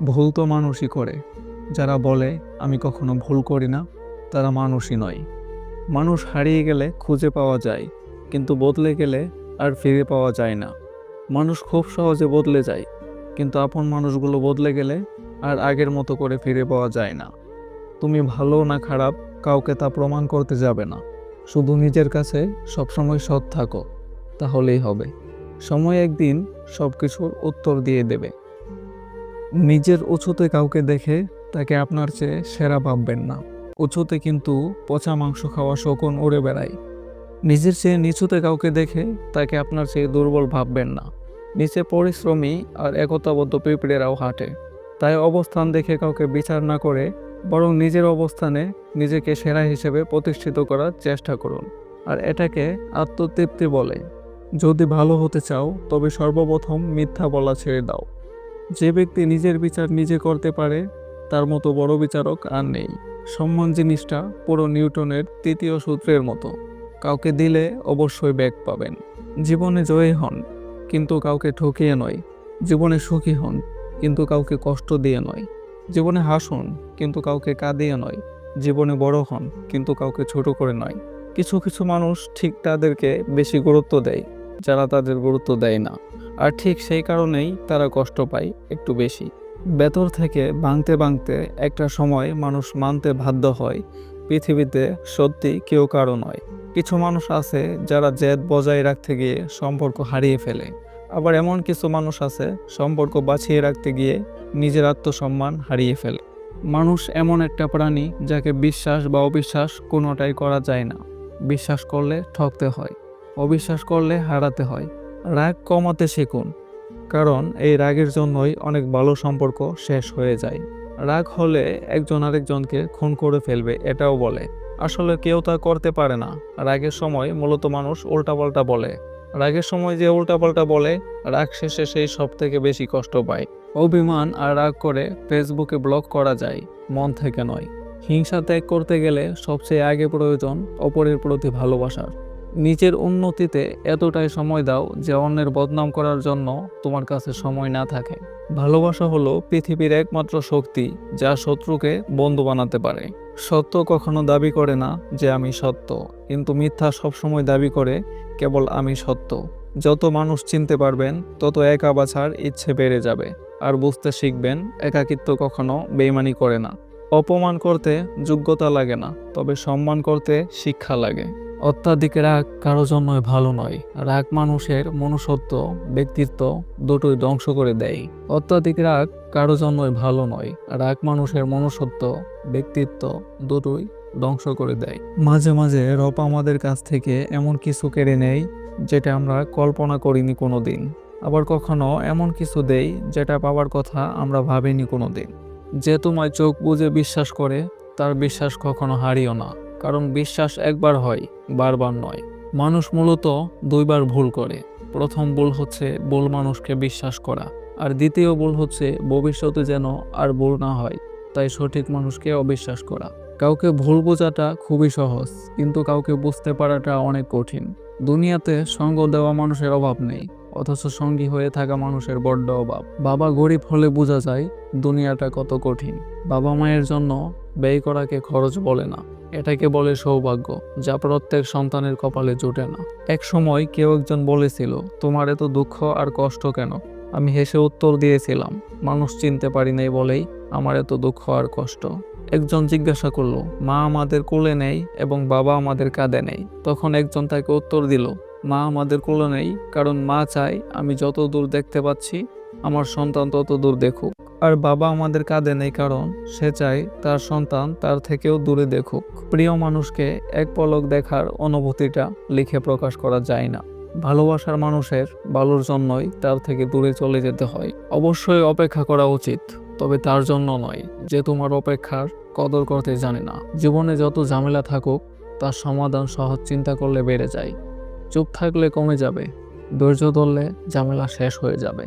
ভুল তো মানুষই করে। যারা বলে আমি কখনো ভুল করি না, তারা মানুষই নয়। মানুষ হারিয়ে গেলে খুঁজে পাওয়া যায়, কিন্তু বদলে গেলে আর ফিরে পাওয়া যায় না। মানুষ খুব সহজে বদলে যায়, কিন্তু আপন মানুষগুলো বদলে গেলে আর আগের মতো করে ফিরে পাওয়া যায় না। তুমি ভালো না খারাপ কাউকে তা প্রমাণ করতে যাবে না। শুধু নিজের কাছে সবসময় সৎ থাকো, তাহলেই হবে। সময় একদিন সবকিছুর উত্তর দিয়ে দেবে। নিজের উঁচুতে কাউকে দেখে তাকে আপনার চেয়ে সেরা ভাববেন না। উঁচুতে কিন্তু পচা মাংস খাওয়া শকুন উড়ে বেড়ায়। নিজের চেয়ে নিচুতে কাউকে দেখে তাকে আপনার চেয়ে দুর্বল ভাববেন না। নিচে পরিশ্রমী আর একতাবদ্ধ পিঁপড়েরাও হাঁটে। তাই অবস্থান দেখে কাউকে বিচার না করে বরং নিজের অবস্থানে নিজেকে সেরা হিসেবে প্রতিষ্ঠিত করার চেষ্টা করুন। আর এটাকে আত্মতৃপ্তি বলে। যদি ভালো হতে চাও তবে সর্বপ্রথম মিথ্যা বলা ছেড়ে দাও। যে ব্যক্তি নিজের বিচার নিজে করতে পারে তার মতো বড় বিচারক আর নেই। সম্মান জিনিসটা পুরো নিউটনের তৃতীয় সূত্রের মতো। কাউকে দিলে অবশ্যই ব্যাক পাবেন। জীবনে জয়ী হন, কিন্তু কাউকে ঠকিয়ে নয়। জীবনে সুখী হন, কিন্তু কাউকে কষ্ট দিয়ে নয়। জীবনে হাসুন, কিন্তু কাউকে কাঁদিয়ে নয়। জীবনে বড় হন, কিন্তু কাউকে ছোট করে নয়। কিছু কিছু মানুষ ঠিক তাদেরকে বেশি গুরুত্ব দেয়, যারা তাদের গুরুত্ব দেয় না। আর ঠিক সেই কারণেই তারা কষ্ট পায় একটু বেশি। ভেতর থেকে ভাঙতে ভাঙতে একটা সময় মানুষ মানতে বাধ্য হয় পৃথিবীতে সত্যি কেউ কারো নয়। কিছু মানুষ আছে যারা জেদ বজায় রাখতে গিয়ে সম্পর্ক হারিয়ে ফেলে। আবার এমন কিছু মানুষ আছে সম্পর্ক বাঁচিয়ে রাখতে গিয়ে নিজের আত্মসম্মান হারিয়ে ফেলে। মানুষ এমন একটা প্রাণী যাকে বিশ্বাস বা অবিশ্বাস কোনোটাই করা যায় না। বিশ্বাস করলে ঠকতে হয়, অবিশ্বাস করলে হারাতে হয়। রাগ কমাতে শিখুন, কারণ এই রাগের জন্যই অনেক ভালো সম্পর্ক শেষ হয়ে যায়। রাগ হলে একজন আরেকজনকে খুন করে ফেলবে এটাও বলে, আসলে কেউ তা করতে পারে না। রাগের সময় মূলত মানুষ উল্টাপাল্টা বলে। রাগের সময় যে উল্টাপাল্টা বলে, রাগ শেষে সেই সব থেকে বেশি কষ্ট পায়। অভিমান আর রাগ করে ফেসবুকে ব্লক করা যায়, মন থেকে নয়। হিংসা ত্যাগ করতে গেলে সবচেয়ে আগে প্রয়োজন অপরের প্রতি ভালোবাসার। নিজের উন্নতিতে এতটাই সময় দাও যে অন্যের বদনাম করার জন্য তোমার কাছে সময় না থাকে। ভালোবাসা হলো পৃথিবীর একমাত্র শক্তি যা শত্রুকে বন্ধু বানাতে পারে। সত্য কখনো দাবি করে না যে আমি সত্য, কিন্তু মিথ্যা সবসময় দাবি করে কেবল আমি সত্য। যত মানুষ চিনতে পারবেন তত একা বাছার ইচ্ছে বেড়ে যাবে। আর বুঝতে শিখবেন একাকিত্ব কখনো বেইমানি করে না। অপমান করতে যোগ্যতা লাগে না, তবে সম্মান করতে শিক্ষা লাগে। অত্যাধিক রাগ কারো জন্যই ভালো নয়। রাগ মানুষের মনুষ্যত্ব, ব্যক্তিত্ব দুটোই ধ্বংস করে দেয়। অত্যাধিক রাগ কারো জন্যই ভালো নয়। রাগ মানুষের মনুষ্যত্ব, ব্যক্তিত্ব দুটোই ধ্বংস করে দেয়। মাঝে মাঝে রব আমাদের কাছ থেকে এমন কিছু কেড়ে নেয় যেটা আমরা কল্পনা করিনি কোনোদিন। আবার কখনো এমন কিছু দেই যেটা পাওয়ার কথা আমরা ভাবিনি কোনোদিন। যে তোমায় চোখ বুজে বিশ্বাস করে তার বিশ্বাস কখনো হারিও না, কারণ বিশ্বাস একবার হয়, বারবার নয়। মানুষ মূলত দুইবার ভুল করে। প্রথম ভুল হচ্ছে ভুল মানুষকে বিশ্বাস করা, আর দ্বিতীয় ভুল হচ্ছে ভবিষ্যতে যেন আর ভুল না হয় তাই সঠিক মানুষকে অবিশ্বাস করা। কাউকে ভুল বোঝাটা খুবই সহজ, কিন্তু কাউকে বুঝতে পারাটা অনেক কঠিন। দুনিয়াতে সঙ্গ দেওয়া মানুষের অভাব নেই, অথচ সঙ্গী হয়ে থাকা মানুষের বড্ড অভাব। বাবা গরিব হলে বোঝা যায় দুনিয়াটা কত কঠিন। বাবা মায়ের জন্য ব্যয় করাকে খরচ বলে না, এটাকে বলে সৌভাগ্য, যা প্রত্যেক সন্তানের কপালে জুটে না। এক সময় কেউ একজন বলেছিল, তোমার এত দুঃখ আর কষ্ট কেন? আমি হেসে উত্তর দিয়েছিলাম, মানুষ চিনতে পারি নাই বলেই আমার এত দুঃখ আর কষ্ট। একজন জিজ্ঞাসা করলো, মা আমাদের কোলে নেই এবং বাবা আমাদের কাঁধে নেই। তখন একজন তাকে উত্তর দিল, মা আমাদের কোলে নেই কারণ মা চায় আমি যত দূর দেখতে পাচ্ছি আমার সন্তান তত দূর দেখুক, আর বাবা আমাদের কাঁধে নেই কারণ সে চায় তার সন্তান তার থেকেও দূরে দেখুক। প্রিয় মানুষকে এক পলক দেখার অনুভূতিটা লিখে প্রকাশ করা যায় না। ভালোবাসার মানুষের ভালোর জন্যই তার থেকে দূরে চলে যেতে হয়। অবশ্যই অপেক্ষা করা উচিত, তবে তার জন্য নয় যে তোমার অপেক্ষার কদর করতে জানে না। জীবনে যত ঝামেলা থাকুক তার সমাধান সহজ চিন্তা করলে বেড়ে যায়। চুপ থাকলে কমে যাবে, ধৈর্য ধরলে ঝামেলা শেষ হয়ে যাবে।